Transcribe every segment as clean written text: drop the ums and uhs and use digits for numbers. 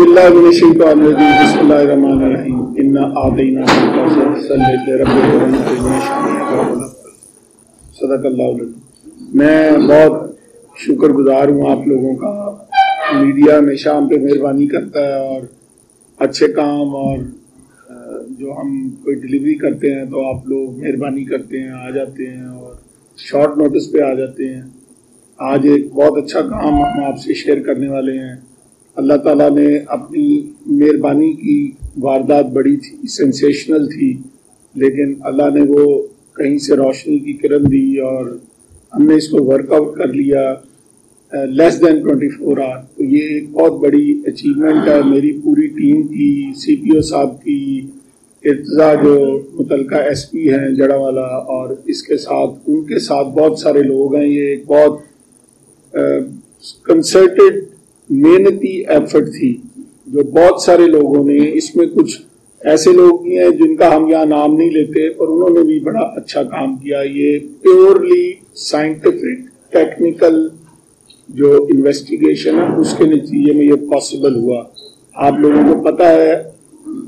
बिस्मिल्लाहिर्रहमानिर्रहीम इन्ना आतैना सदक़ल्लाहु। मैं बहुत शुक्रगुजार हूँ आप लोगों का। मीडिया हमेशा हम पे मेहरबानी करता है और अच्छे काम और जो हम कोई डिलीवरी करते हैं तो आप लोग मेहरबानी करते हैं, आ जाते हैं और शॉर्ट नोटिस पे आ जाते हैं। आज एक बहुत अच्छा काम हम आपसे शेयर करने वाले हैं। अल्लाह ताला ने अपनी मेहरबानी की, वारदात बड़ी थी, सेंसेशनल थी, लेकिन अल्लाह ने वो कहीं से रोशनी की किरण दी और हमने इसको वर्कआउट कर लिया लेस देन 24 आवर। तो ये एक बहुत बड़ी अचीवमेंट है मेरी पूरी टीम की, CPO साहब की, इर्तजा जो मुतलका SP हैं जड़ावाला, और इसके साथ उनके साथ बहुत सारे लोग हैं। ये एक बहुत कंसर्टेड मेहनती एफर्ट थी जो बहुत सारे लोगों ने, इसमें कुछ ऐसे लोग भी हैं जिनका हम यहाँ नाम नहीं लेते, पर उन्होंने भी बड़ा अच्छा काम किया। ये प्योरली साइंटिफिक टेक्निकल जो इन्वेस्टिगेशन है उसके नतीजे में ये पॉसिबल हुआ। आप लोगों को पता है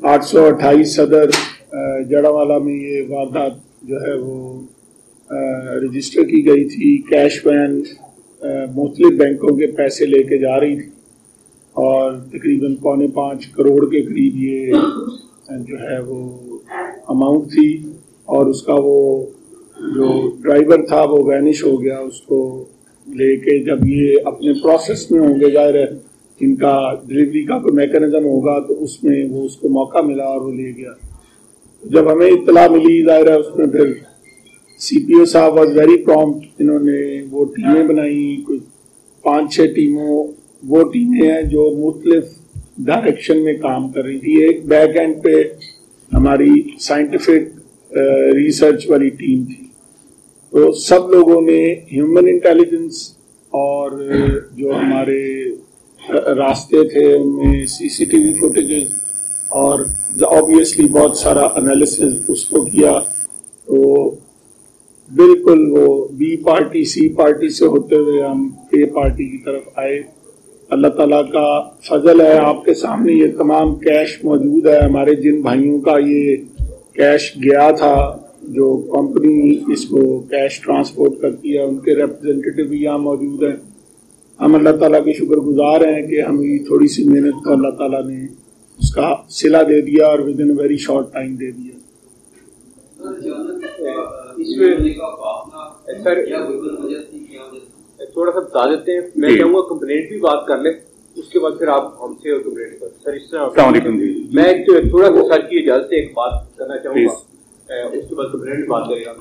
828 सदर जड़ावाला में ये वारदात जो है वो रजिस्टर की गई थी। कैश वैन मुख्तलिफ बैंकों के पैसे लेके जा रही थी और तकरीबन 4.25 करोड़ के करीब ये जो है वो अमाउंट थी। और उसका वो जो ड्राइवर था वो वैनिश हो गया। उसको लेके जब ये अपने प्रोसेस में होंगे, जाहिर है इनका डिलीवरी का कोई मैकेनिज्म होगा, तो उसमें वो उसको मौका मिला और वो ले गया। जब हमें इत्तला मिली, जाहिर है उसमें फिर CPO साहब वॉज वेरी प्रॉम्प्ट। इन्होंने वो टीमें बनाई, कुछ 5-6 टीमों, वो टीमें हैं जो मुख्तलिफ डायरेक्शन में काम कर रही थी। एक बैक एंड पे हमारी साइंटिफिक रिसर्च वाली टीम थी। तो सब लोगों ने ह्यूमन इंटेलिजेंस और जो हमारे रास्ते थे उनमें CCTV फुटेजेस और ऑब्वियसली बहुत सारा एनालिसिस उसको किया। तो बिल्कुल वो B पार्टी C पार्टी से होते हुए हम A पार्टी की तरफ आए। अल्लाह ताला का फजल है, आपके सामने ये तमाम कैश मौजूद है। हमारे जिन भाइयों का ये कैश गया था, जो कंपनी इसको कैश ट्रांसपोर्ट करती है, उनके रिप्रेजेंटेटिव भी यहाँ मौजूद हैं। हम अल्लाह ताला के शुक्रगुजार हैं कि हमें थोड़ी सी मेहनत को अल्लाह ताला ने उसका सिला दे दिया और within very short time दे दिया। इसमें सर थोड़ा सा बता देते हैं। मैं चाहूंगा कंप्लेंट भी बात कर ले, उसके बाद फिर आप हमसे कंप्लेंट कर। सर इस तरह मैं थोड़ा सा सर की इजाजत से एक बात करना चाहूंगा, उसके बाद कंप्लेंट भी बात करेगा।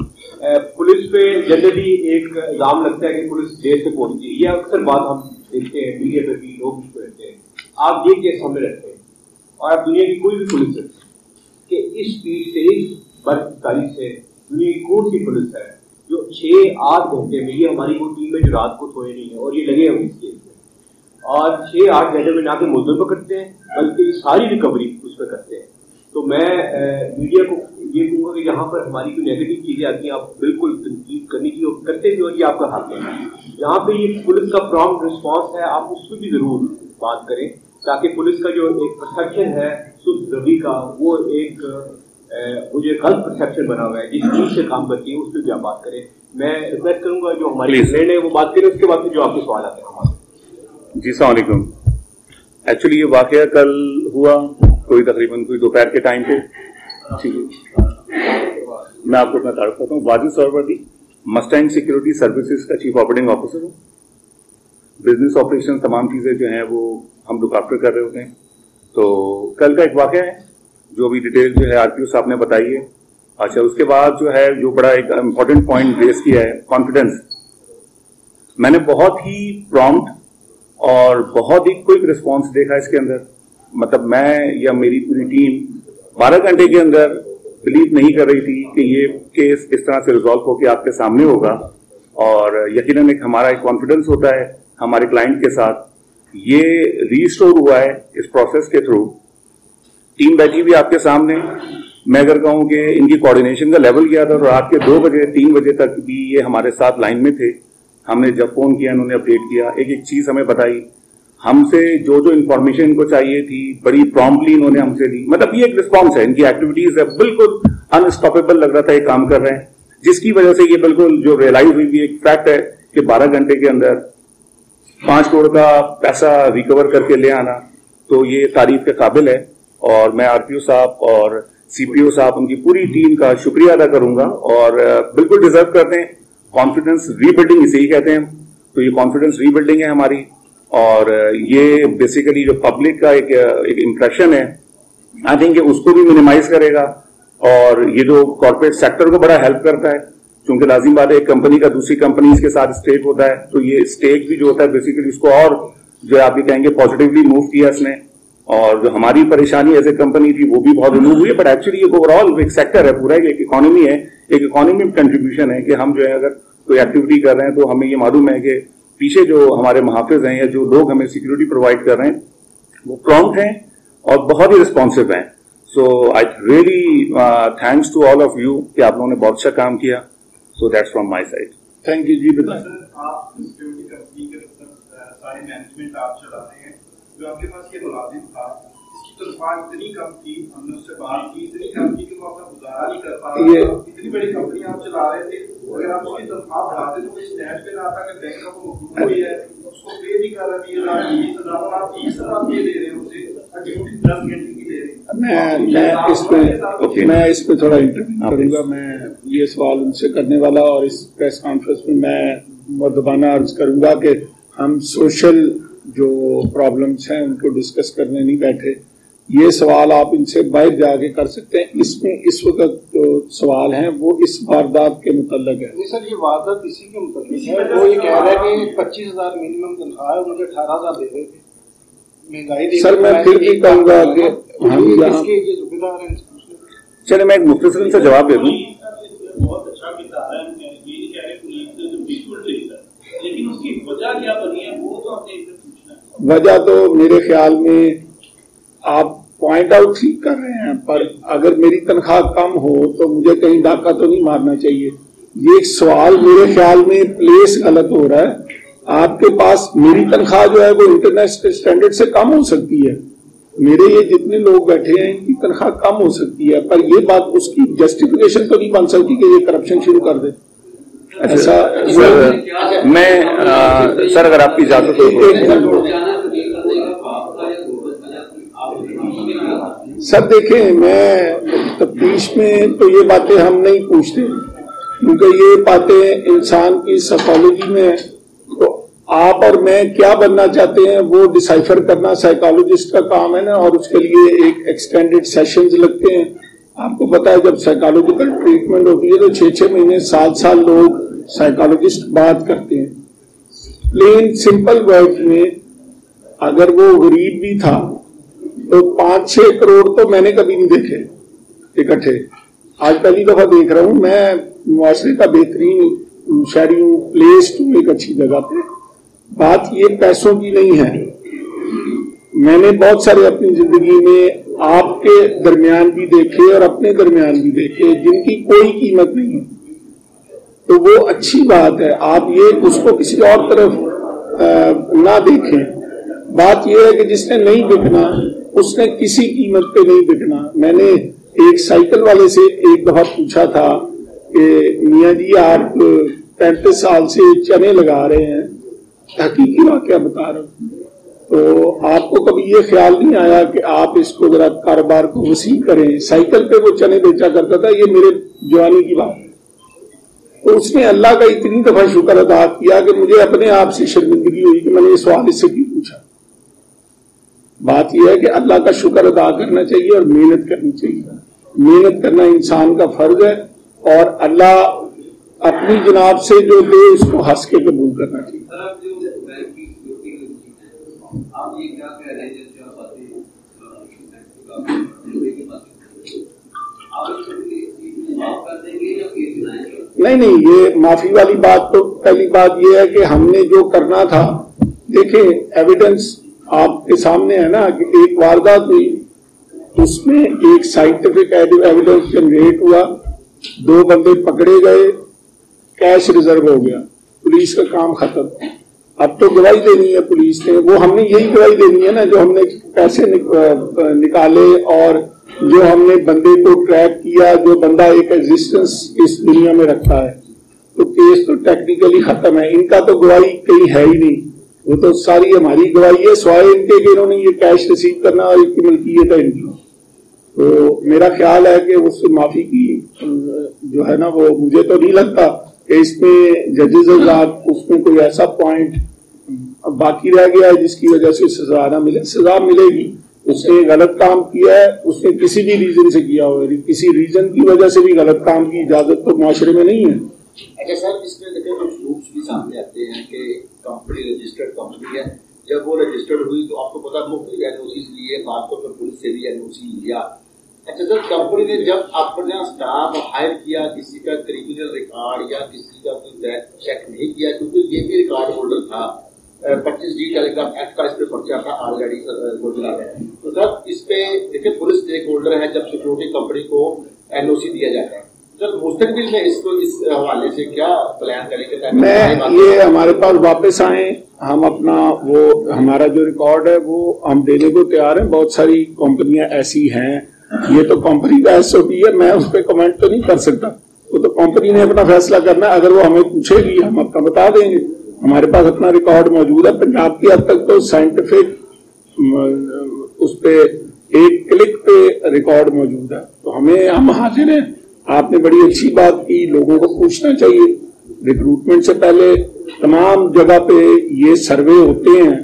पुलिस पे जनरली एक इल्जाम लगता है कि पुलिस देर से पहुंचती है। ये अक्सर बात हम देखते हैं, मीडिया पे भी लोग भी कहते हैं। आप ये केस सामने रखते हैं और आप दुनिया की कोई भी पुलिस है कि इस स्पीड से, इस बर्फबारी से दुनिया की कौन सी पुलिस है जो 6-8 घंटे में, ये हमारी वो टीम है जो रात को सोए नहीं है और ये लगे हम इस केस में, और 6-8 घंटे में ना के मुद्दों पर करते हैं बल्कि सारी रिकवरी उस पर करते हैं। तो मैं मीडिया को ये कहूंगा कि यहाँ पर हमारी कोई नेगेटिव चीजें आती हैं आप बिल्कुल तनकीद करनी चाहिए और करते भी, और ये आपका हक है। यहाँ पे ये पुलिस का प्रॉम्प्ट रिस्पॉन्स है, आप उस पर भी जरूर बात करें ताकि पुलिस का जो एक परसेप्शन है सुध रवि का, वो एक मुझे गलत परसेप्शन बना हुआ है जिस चीज से काम करती है, उस पर भी आप बात करें। मैं रिक्वेस्ट करूंगा जो हमारी फ्रेंड है वो बात करें, उसके बाद जो आपके सवाल आते हैं हमारे। जी अस्सलाम वालेकुम। एक्चुअली ये वाकया कल हुआ तकरीबन दोपहर के टाइम पे। ठीक है, मैं आपको अपना तारुफ करता हूँ। वाजिद सरवरदी, मस्टैंग सिक्योरिटी सर्विसेज का चीफ ऑपरेटिंग ऑफिसर हूँ। बिजनेस ऑपरेशन तमाम चीजें जो हैं वो हम लुक आफ्टर कर रहे होते हैं। तो कल का एक वाकया है जो अभी डिटेल जो है RPO साहब ने बताई है। अच्छा, उसके बाद जो है जो बड़ा एक इम्पोर्टेंट पॉइंट रेस किया है, कॉन्फिडेंस। मैंने बहुत ही प्रॉम्प्ट और बहुत ही क्विक रिस्पॉन्स देखा इसके अंदर। मतलब मैं या मेरी पूरी टीम 12 घंटे के अंदर बिलीव नहीं कर रही थी कि ये केस इस तरह से रिजॉल्व होकर आपके सामने होगा। और यकीनन एक हमारा एक कॉन्फिडेंस होता है हमारे क्लाइंट के साथ, ये रीस्टोर हुआ है इस प्रोसेस के थ्रू। टीम बैठी हुई आपके सामने। मैं अगर कहूं कि इनकी कोऑर्डिनेशन का लेवल क्या था, रात के 2 बजे 3 बजे तक भी ये हमारे साथ लाइन में थे। हमने जब फोन किया इन्होंने अपडेट किया, एक एक चीज हमें बताई। हमसे जो जो इन्फॉर्मेशन इनको चाहिए थी बड़ी प्रॉम्प्टली इन्होंने हमसे ली। मतलब ये एक रिस्पॉन्स है, इनकी एक्टिविटीज है बिल्कुल अनस्टॉपेबल लग रहा था, ये काम कर रहे हैं, जिसकी वजह से ये बिल्कुल जो रियलाइज हुई भी एक फैक्ट है कि 12 घंटे के अंदर 5 करोड़ का पैसा रिकवर करके ले आना, तो ये तारीफ के काबिल है। और मैं आरपीओ साहब और सीपीओ साहब उनकी पूरी टीम का शुक्रिया अदा करूंगा और बिल्कुल डिजर्व करते हैं। कॉन्फिडेंस रीबिल्डिंग इसे ही कहते हैं, तो ये कॉन्फिडेंस रीबिल्डिंग है हमारी। और ये बेसिकली जो पब्लिक का एक इंप्रेशन है, आई थिंक उसको भी मिनिमाइज करेगा और ये जो कॉर्पोरेट सेक्टर को बड़ा हेल्प करता है, क्योंकि लाजिम बात है एक कंपनी का दूसरी कंपनी के साथ स्टेक होता है, तो ये स्टेक भी जो होता है बेसिकली उसको और जो है आप ये कहेंगे पॉजिटिवली मूव किया इसने। और जो हमारी परेशानी एज ए कंपनी थी वो भी बहुत रिमूव हुई है, बट एक्चुअली ये ओवरऑल एक सेक्टर है, पूरा एक इकोनॉमी है, एक इकोनॉमी में कंट्रीब्यूशन है कि हम जो है अगर कोई एक्टिविटी कर रहे हैं तो हमें ये मालूम है कि पीछे जो हमारे मुहाफिज हैं या जो लोग हमें सिक्योरिटी प्रोवाइड कर रहे हैं वो प्रॉम्प्ट हैं और बहुत ही रिस्पॉन्सिव हैं। So I really thanks to all of you कि आप लोगों ने बहुत अच्छा काम किया। So that's from my side. Thank you ji. बताएं आप सिक्योरिटी कंपनी के सारे मैनेजमेंट आप चला रहे हैं, जो आपके पास ये मुलाजिम था इसकी तनख्वाह इतनी कम थी, हमने उससे बात की, इतनी कम थी कि वो अपना गुजारा नहीं कर पा रहा था। इतनी बड़ी कंपनी आप चला रहे थे, अगर आप उसकी तनख्वाह बढ़ाते तो कोई स्टैंड पे ना आता कि बैंक का वो मखलूक हुई है उसको पे नहीं कर रहा, 20,000 आप 30,000 पे दे रहे हैं उसे, ड्यूटी 10 घंटे की दे रहे हैं। मैं इस पे थोड़ा इंटरव्यू करूंगा। मैं ये सवाल उनसे करने वाला और इस प्रेस कॉन्फ्रेंस में मैं मुद्दबाना अर्ज करूंगा कि हम सोशल जो प्रॉब्लम्स हैं उनको डिस्कस करने नहीं बैठे। ये सवाल आप इनसे बाहर जाके कर सकते हैं। इसमें इस वक्त जो सवाल हैं वो इस वारदात के मुतल्लिक है। नहीं सर, ये वारदात इसी के मुतल्लिक है। वो ये कह रहा है कि 25,000 मिनिमम तनख्वाह है, मुझे 18,000 दे रहे थे। महंगाई सर मैं फिर भी कहूंगा कि हम यहाँ चले मैं एक मुख्तसर से जवाब दे दूं। बहुत अच्छा किताब है, ये कह रहे पुलिस लेकिन उसकी वजह क्या बनी है वो तो आपने पूछना है। वजह तो मेरे ख्याल में आप पॉइंट आउट ठीक कर रहे हैं, पर अगर मेरी तनख्वाह कम हो तो मुझे कहीं डाका तो नहीं मारना चाहिए। ये एक सवाल मेरे ख्याल में प्लेस गलत हो रहा है। आपके पास मेरी तनख्वाह जो है वो इंटरनेशनल स्टैंडर्ड से कम हो सकती है, मेरे ये जितने लोग बैठे हैं इनकी तनख्वाह कम हो सकती है, पर ये बात उसकी जस्टिफिकेशन तो नहीं बन सकती कि ये करप्शन शुरू कर दे। ऐसा मैं सर अगर आपकी इजाजत हो सर देखें, मैं तफ्तीश में तो ये बातें हम नहीं पूछते क्योंकि ये बातें इंसान की साइकोलॉजी में, तो आप और मैं क्या बनना चाहते हैं वो डिसाइफर करना साइकोलॉजिस्ट का काम है ना, और उसके लिए एक एक्सटेंडेड सेशंस लगते हैं। आपको पता है जब साइकोलॉजिकल ट्रीटमेंट होती है तो 6-6 महीने 7 लोग साइकोलॉजिस्ट बात करते हैं। प्लेन सिंपल वर्ड में अगर वो गरीब भी था तो 5-6 करोड़ तो मैंने कभी नहीं देखे इकट्ठे, आज पहली दफा देख रहा हूं। मैं मुआशरे का बेहतरीन शहरी हूं, प्लेस्ड हूं एक अच्छी जगह पे। बात ये पैसों की नहीं है। मैंने बहुत सारे अपनी जिंदगी में आपके दरमियान भी देखे और अपने दरमियान भी देखे जिनकी कोई कीमत नहीं है, तो वो अच्छी बात है। आप ये उसको किसी और तरफ ना देखें। बात यह है कि जिसने नहीं बिकना उसने किसी कीमत पे नहीं बिकना। मैंने एक साइकिल वाले से एक दफा पूछा था कि मियाँ जी आप 35 साल से चने लगा रहे हैं, हकीकी वाकया बता रहा हूं, तो आपको कभी ये ख्याल नहीं आया कि आप इसको जरा कारोबार को वसी करें? साइकिल पे वो चने बेचा करता था, ये मेरे जवानी की बात। तो उसने अल्लाह का इतनी दफा शुक्र अदा किया कि मुझे अपने आप से शर्मिंदगी हुई कि मैंने ये सवाल इससे क्यों पूछा। बात यह है कि अल्लाह का शुक्र अदा करना चाहिए और मेहनत करनी चाहिए। मेहनत करना इंसान का फर्ज है और अल्लाह अपनी जनाब से जो दे उसको हंस के कबूल करना चाहिए। आप ये क्या कह रहे हैं, जैसे नहीं, ये माफी वाली बात तो पहली बात ये है कि हमने जो करना था, देखें एविडेंस आपके सामने है ना कि एक वारदात हुई, उसमें एक साइंटिफिक एविडेंस जनरेट हुआ, 2 बंदे पकड़े गए, कैश रिजर्व हो गया, पुलिस का काम खत्म। अब तो गवाही देनी है पुलिस ने, वो हमने यही गवाही देनी है ना, जो हमने पैसे निकाले और जो हमने बंदे को ट्रैक किया, जो बंदा एक एग्जिस्टेंस इस दुनिया में रखता है। तो केस तो टेक्निकली खत्म है, इनका तो गवाही कहीं है ही नहीं, वो तो सारी हमारी गवाही है, स्वाय इनके कि इन्होंने ये कैश रिसीव करना और इसकी मलकियत है इनकी। तो मेरा ख्याल है कि उससे माफी की जो है ना, वो मुझे तो नहीं लगता कि इसमें जजेस उसमें कोई ऐसा पॉइंट बाकी रह गया है जिसकी वजह से सजा ना मिले। सजा मिलेगी, उसने गलत काम किया है, उसने किसी भी रीजन से किया हो, किसी रीजन की वजह से भी गलत काम की इजाजत तो मुआशरे में नहीं है। अच्छा सर, इसमें देखिए कुछ रूल्स भी सामने आते हैं कि कंपनी रजिस्टर्ड कंपनी है, जब वो रजिस्टर्ड हुई तो आपको पता मुफ्त एनओसी लिए, खासतौर पर पुलिस से भी एनओसी लिया। अच्छा सर, कंपनी ने जब अपना स्टाफ हायर किया, किसी का क्रिमिनल रिकॉर्ड या किसी का कोई बैक चेक नहीं किया, क्योंकि ये भी रिकॉर्ड होल्डर था, 25D टेलीग्राफ एक्ट का इस पे पर्चा था ऑलरेडी गुजरात है। तो सर इस पे देखिए पुलिस स्टेक होल्डर है जब सिक्योरिटी कंपनी को एनओसी दिया जाता है। सर मुस्तकबिल में इसको इस हवाले से क्या प्लान करेंगे? मैं ये हमारे पास वापस आए, हम अपना वो हमारा जो रिकॉर्ड है वो हम देने को तैयार हैं। बहुत सारी कंपनियां ऐसी हैं, ये तो कंपनी का एसओपी है, मैं उस पर कमेंट तो नहीं कर सकता, वो तो कंपनी ने अपना फैसला करना है। अगर वो हमें पूछेगी हम अपना बता देंगे, हमारे पास अपना रिकॉर्ड मौजूद है। पंजाब की हद तक तो साइंटिफिक उस पे एक क्लिक पे रिकॉर्ड मौजूद है, तो हम हाजिर हैं। आपने बड़ी अच्छी बात की, लोगों को पूछना चाहिए। रिक्रूटमेंट से पहले तमाम जगह पे ये सर्वे होते हैं,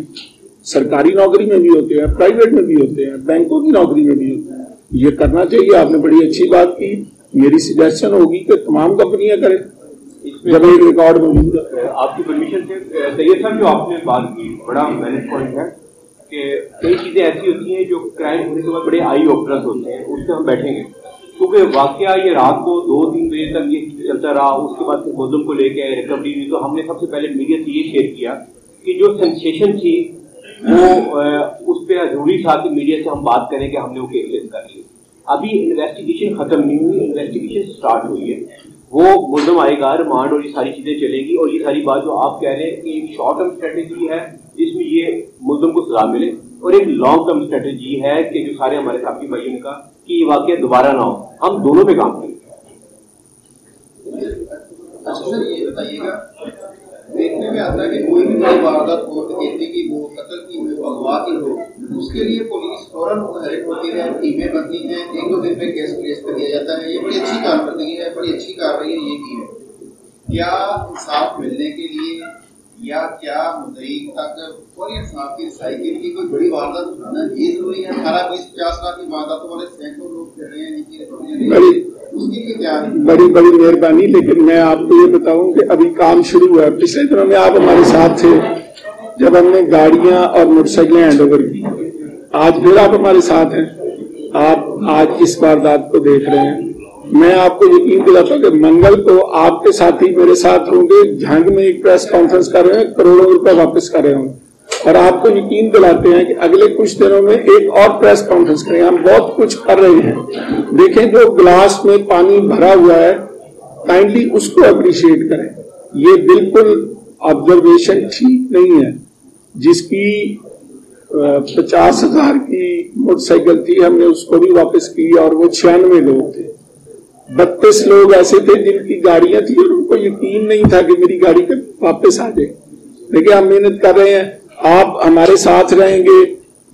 सरकारी नौकरी में भी होते हैं, प्राइवेट में भी होते हैं, बैंकों की नौकरी में भी होते हैं, ये करना चाहिए। आपने बड़ी अच्छी बात की, मेरी सजेशन होगी कि तमाम कंपनियां करें जब एक रिकॉर्ड मौजूद है। आपकी परमिशन से तैयब साहब, जो आपने बात की बड़ा वैलिड पॉइंट है कि कई चीजें ऐसी होती हैं जो क्राइम होने के बाद बड़े आई ओपनर्स होते हैं, उससे हम बैठेंगे क्योंकि वाकया ये रात को 2-3 बजे तक ये चलता रहा, उसके बाद फिर मुल्ज़िम को लेके आए, रिकवरी हुई। तो हमने सबसे पहले मीडिया से ये शेयर किया कि जो सेंसेशन थी वो उस पर जरूरी था कि मीडिया से हम बात करें कि हमने वो केस कर ली। अभी इन्वेस्टिगेशन खत्म नहीं हुई, इन्वेस्टिगेशन स्टार्ट हुई है, वो मुल्ज़िम आएगा, रिमांड और ये सारी चीजें चलेंगी। और ये सारी बात जो आप कह रहे हैं कि एक शॉर्ट टर्म स्ट्रेटेजी है जिसमें ये मुल्ज़िम को सजा मिले, और एक लॉन्ग टर्म स्ट्रेटेजी है कि जो सारे हमारे साथी भाइयों ने कहा कि ये वाकया दोबारा ना हो, हम दोनों पे काम करेंगे। अच्छा सर, ये बताइएगा, देखने में आता है कि कोई भी बड़ी वारदात हो, डकैती की हो, कत्ल की हो, अगवा की हो, उसके लिए पुलिस फौरन मुतहरिक होती है, टीमें बनती हैं, 1-2 दिन में केस प्लेस कर दिया जाता है। ये बड़ी अच्छी कारकर्दगी है, बड़ी अच्छी कार्रवाई है ये की है। क्या इंसाफ मिलने के लिए या क्या मुद्दई तक और इंसाफ की रसाई के लिए कोई बड़ी वारदात उठाना ये जरूरी है? 18-20-50 लाख की वारदातों वाले सैकड़ों लोग कह रहे हैं, उसके लिए क्या है? बड़ी मेहरबानी, लेकिन मैं आपको ये बताऊं कि अभी काम शुरू हुआ है। पिछले दिनों में आप हमारे साथ थे जब हमने गाड़ियां और मोटरसाइकिलें हैंड ओवर की, आज फिर आप हमारे साथ हैं, आप आज इस वारदात को देख रहे हैं। मैं आपको यकीन दिलाता हूं कि मंगल को आपके साथी मेरे साथ होंगे, झंग में एक प्रेस कॉन्फ्रेंस कर रहे हैं, करोड़ों रुपए वापस कर रहे होंगे, और आपको यकीन दिलाते हैं कि अगले कुछ दिनों में एक और प्रेस कॉन्फ्रेंस करेंगे। हम बहुत कुछ कर रहे हैं। देखें, जो गिलास में पानी भरा हुआ है, काइंडली उसको अप्रिशिएट करें। ये बिल्कुल ऑब्जर्वेशन ठीक नहीं है। जिसकी 50,000 की मोटरसाइकिल थी, हमने उसको भी वापस की, और वो 96 लोग थे। 32 लोग ऐसे थे जिनकी गाड़ियां थी और उनको यकीन नहीं था कि मेरी गाड़ी पे वापस आ जाए। देखिए, हम मेहनत कर रहे हैं, आप हमारे साथ रहेंगे,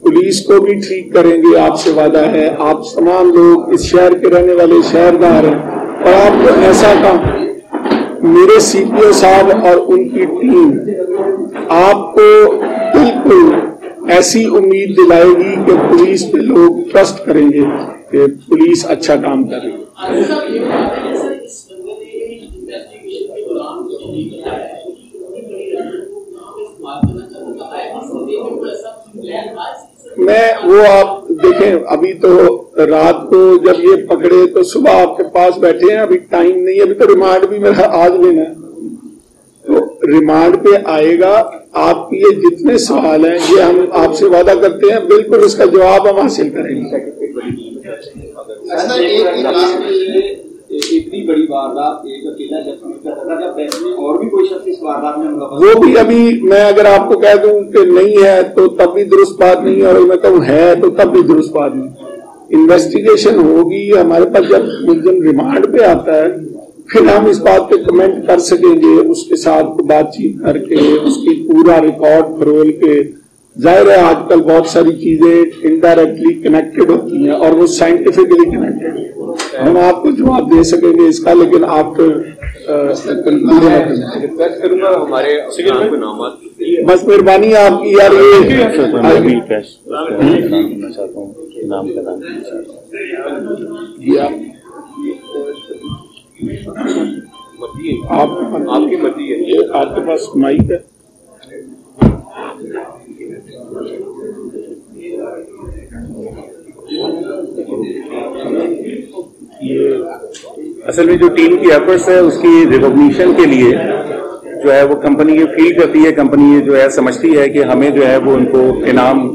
पुलिस को भी ठीक करेंगे, आपसे वादा है। आप तमाम लोग इस शहर के रहने वाले शहरदार हैं, और आपको ऐसा काम, मेरे सीपीओ साहब और उनकी टीम आपको बिल्कुल ऐसी उम्मीद दिलाएगी कि पुलिस पे लोग ट्रस्ट करेंगे कि पुलिस अच्छा काम कर रही है। मैं वो आप देखें, अभी तो रात को जब ये पकड़े तो सुबह आपके पास बैठे हैं, अभी टाइम नहीं है, अभी तो रिमांड भी मेरा आज लेना है, तो रिमांड पे आएगा। आपके ये जितने सवाल हैं ये हम आपसे वादा करते हैं, बिल्कुल उसका जवाब हम हासिल करेंगे। इतनी बड़ी वारदात एक अकेला शख्स नहीं कर सकता, जब बैंक में और भी कोई शख्स इस वारदात में वो भी अभी मैं अगर आपको कह दूं कि नहीं है तो तब भी दुरुस्त बात नहीं है, और मैं कहूँ है तो तब भी दुरुस्त बात नहीं। इन्वेस्टिगेशन होगी, हमारे पास जब मुलजिम रिमांड पे आता है फिर हम इस बात पे कमेंट कर सकेंगे, उसके साथ बातचीत करके उसकी पूरा रिकॉर्ड फरोल के। जाहिर है आजकल बहुत सारी चीजें इनडायरेक्टली कनेक्टेड होती हैं और वो साइंटिफिकली कनेक्टेड है। हम आपको जवाब दे सकेंगे इसका, लेकिन आप रिक्वेस्ट करूंगा हमारे नाम बस मेहरबानी आपकी यार। ये आपकी मर्जी है, ये आपके पास माइक है। ये असल में जो टीम की एफर्ट्स है उसकी रिकॉग्निशन के लिए जो है वो कंपनी ये फील करती है, कंपनी ये जो है समझती है कि हमें जो है वो उनको इनाम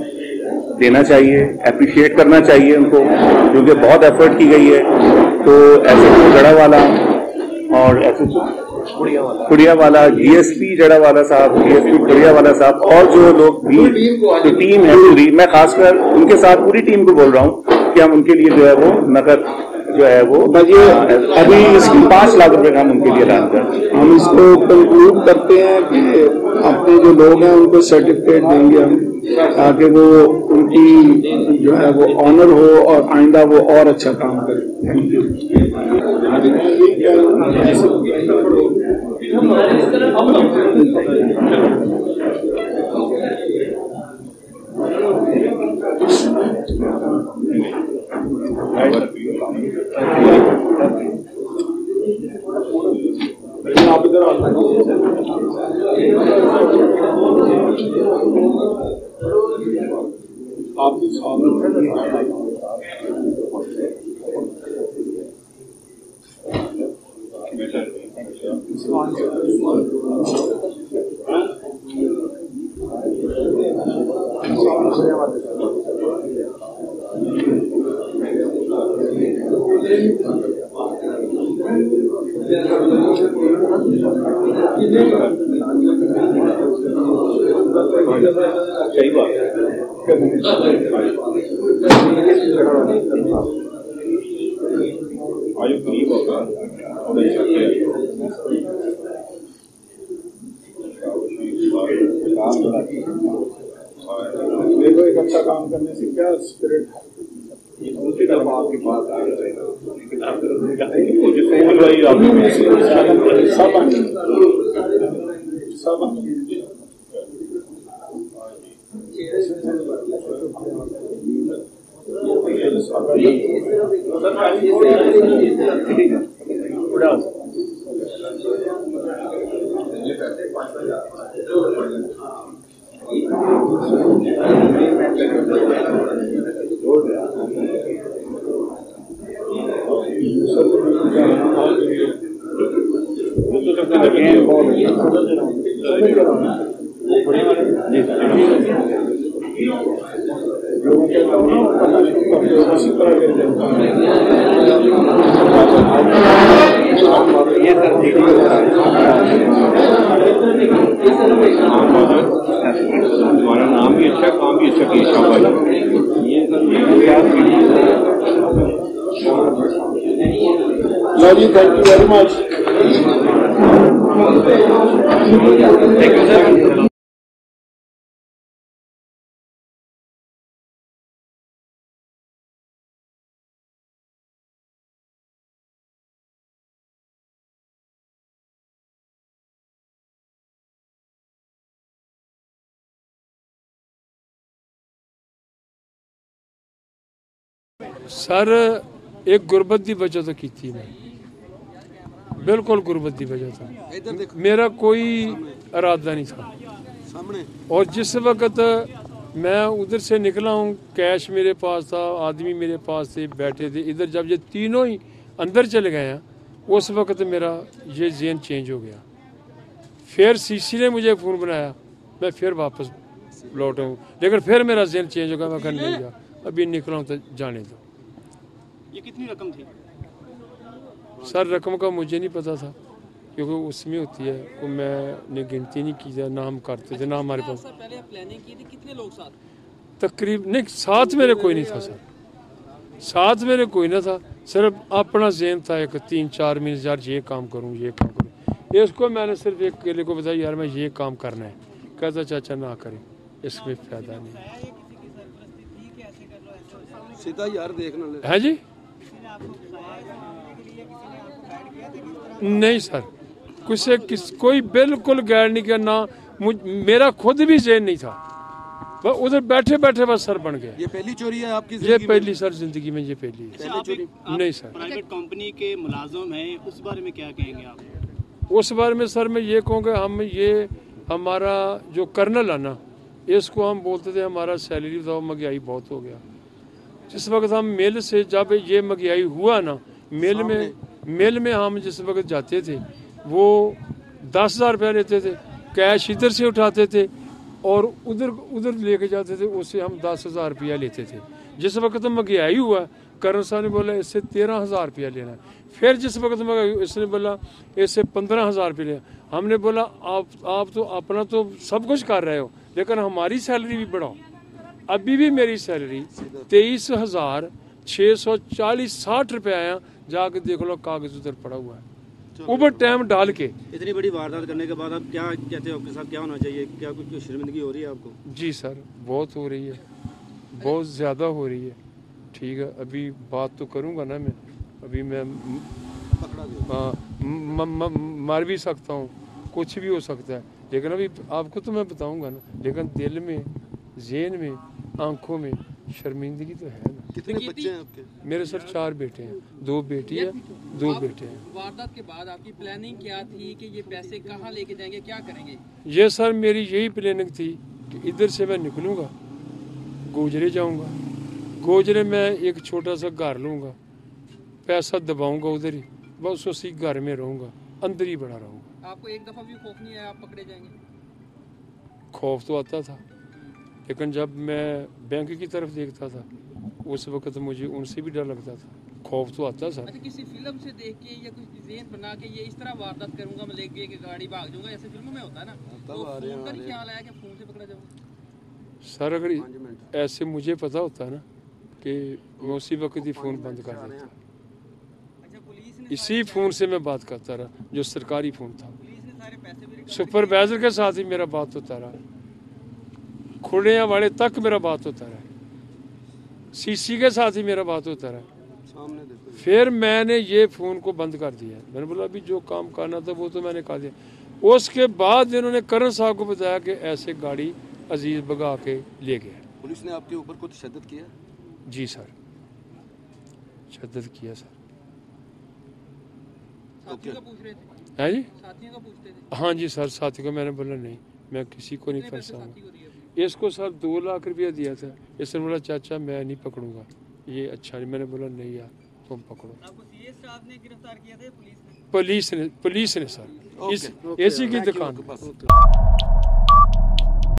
देना चाहिए, अप्रिशिएट करना चाहिए उनको, क्योंकि बहुत एफर्ट की गई है। तो एसएचओ जड़ावाला और एसएचओ खुड़ियावाला, जीएसपी जड़ावाला साहब, डीएसपी खुड़ियावाला साहब और जो लोग भी जो टीम है पूरी, मैं खासकर उनके साथ पूरी टीम को बोल रहा हूँ कि हम उनके लिए जो है वो नकद जो है वो अभी इसकी 5 लाख रुपए का हम उनके लिए ऐलान कर, हम इसको कंक्लूड करते हैं कि अपने जो लोग हैं उनको सर्टिफिकेट देंगे हम, ताकि वो उनकी जो है वो ऑनर हो और आइंदा वो और अच्छा काम करे। Thank you. आप इधर आप भी सही बात है। आयु करीब होगा देखो एक अच्छा काम करने से क्या स्पिरिट दूसरी तरफ आपके पास आ रहे हमारा नाम भी अच्छा, काम भी अच्छा किया शाबाश। Love you, thank you very much. Thank you sir. Sir एक गुरबत की वजह तो की थी, मैं बिल्कुल गुरबत की वजह था, मेरा कोई इरादा नहीं था। और जिस वक्त मैं उधर से निकला हूँ, कैश मेरे पास था, आदमी मेरे पास थे, बैठे थे इधर। जब ये तीनों ही अंदर चले गए हैं उस वक्त मेरा ये ज़हन चेंज हो गया। फिर सीसी ने मुझे फ़ोन बनाया, मैं फिर वापस लौटा हूँ, लेकिन फिर मेरा ज़हन चेंज हो गया। मैं नहीं जा, अभी निकला हूँ तो जाने दो। ये कितनी रकम थी? सर रकम का मुझे नहीं पता था, क्योंकि उसमें होती है को मैंने गिनती नहीं की, ना हम करते थे ना हमारे पास। पहले प्लानिंग की थी, कितने लोग साथ? तकरीब नहीं, साथ मेरे कोई नहीं था सर, साथ मेरे कोई ना था, सिर्फ अपना ज़हन था एक 3-4 महीने यार ये काम करूँ ये काम करूँ। इसको मैंने सिर्फ एक अकेले को बताया यार मैं ये काम करना है, कहता चाचा ना करें, इसमें फायदा नहीं सीधा यार देखना है जी। नहीं सर, कोई बिल्कुल गाइड नहीं करना, मेरा खुद भी ज़हन नहीं था, बस उधर बैठे बैठे बस सर बन गया। ये पहली चोरी है आपकी? ये पहली सर जिंदगी में, ये पहली है। चोरी नहीं सर। प्राइवेट कंपनी के मुलाजिम हैं, उस बारे में क्या कहेंगे आप? उस बारे में सर मैं ये कहूँगा, हम ये हमारा जो कर्नल है ना, इसको हम बोलते थे हमारा सैलरी बताओ महंगाई बहुत हो गया। जिस वक्त हम मिल से जब ये महंगाई हुआ ना, मिल में हम जिस वक्त जाते थे वो 10,000 रुपया लेते थे, कैश इधर से उठाते थे और उधर लेके जाते थे, उससे हम 10,000 रुपया लेते थे। जिस वक्त महंगाई हुआ कर्नल साहब ने बोला इससे 13,000 रुपया लेना, फिर जिस वक्त महंगाई इसने बोला इससे 15,000 रुपया लेना। हमने बोला आप तो अपना तो सब कुछ कर रहे हो, लेकिन हमारी सैलरी भी बढ़ाओ। अभी भी मेरी सैलरी 23,640-60 रुपया आया, जाके देख लो कागज उधर पड़ा हुआ है, ओवर टाइम डाल के। इतनी बड़ी वारदात करने के बाद आप क्या कहते हो, आपके साथ क्या होना चाहिए? क्या कुछ शर्मिंदगी हो रही है आपको? जी सर, बहुत हो रही है, बहुत ज़्यादा हो रही है। ठीक है, अभी बात तो करूँगा ना मैं, अभी मैं मर भी सकता हूँ, कुछ भी हो सकता है, लेकिन अभी आपको तो मैं बताऊँगा ना, लेकिन दिल में, ज़हन में, आँखों में शर्मिंदगी तो है ना। कितने बच्चे हैं आपके? मेरे सर 4 बेटे हैं, 2 बेटी है, 2 बेटे हैं। वारदात के बाद आपकी प्लानिंग क्या थी कि ये पैसे कहाँ लेके जाएंगे, क्या करेंगे? ये सर मेरी यही प्लानिंग थी कि इधर से मैं निकलूँगा, गोजरे जाऊँगा, गोजरे में एक छोटा सा घर लूँगा, पैसा दबाऊँगा उधर ही, बस उसी घर में रहूँगा, अंदर ही बड़ा रहूँगा। आपको एक दफ़ा भी खौफ नहीं आया आप पकड़े जाएंगे? खौफ तो आता था, लेकिन जब मैं बैंक की तरफ देखता था उस वक्त मुझे उनसे भी डर लगता था, खौफ तो आता सर। अच्छा, किसी फिल्म से देख के या कुछ ज़हन बना के ये इस तरह वारदात करूंगा, मैं लेके के गाड़ी भाग जाऊंगा, ऐसे फिल्मों में होता है ना, तो फोन का ख्याल आया कि फोन से पकड़ा जाऊंगा? सर अगर ऐसे मुझे पता होता है ना कि मैं उसी वक्त ही फ़ोन बंद कर देता। इसी फ़ोन से मैं बात करता रहा, जो सरकारी फ़ोन था, सुपरवाइजर के साथ ही मेरा बात होता रहा, खुड़िया वाले तक मेरा बात होता रहा, सीसी के साथ ही मेरा बात होता रहा। फिर मैंने ये फ़ोन को बंद कर दिया, मैंने बोला अभी जो काम करना था वो तो मैंने कर दिया। उसके बाद इन्होंने कर्नल साहब को बताया कि ऐसे गाड़ी अजीज भगा के ले गया। पुलिस ने आपके ऊपर कुछ तशद्दुद किया? जी सर, तशद्दुद किया सर। साथियों का पूछ रहे थे? है जी, साथियों का पूछते थे? हाँ जी सर, साथी को मैंने बोला नहीं, मैं किसी को नहीं फंसाऊंगा। इसको सर 2 लाख रुपया दिया था, इसने बोला चाचा मैं नहीं पकड़ूंगा, ये अच्छा नहीं। मैंने बोला नहीं यार तुम पकड़ो। आपको सीएस साहब ने गिरफ्तार किया था पुलिस ने? पुलिस ने सर, इसी की दुकान।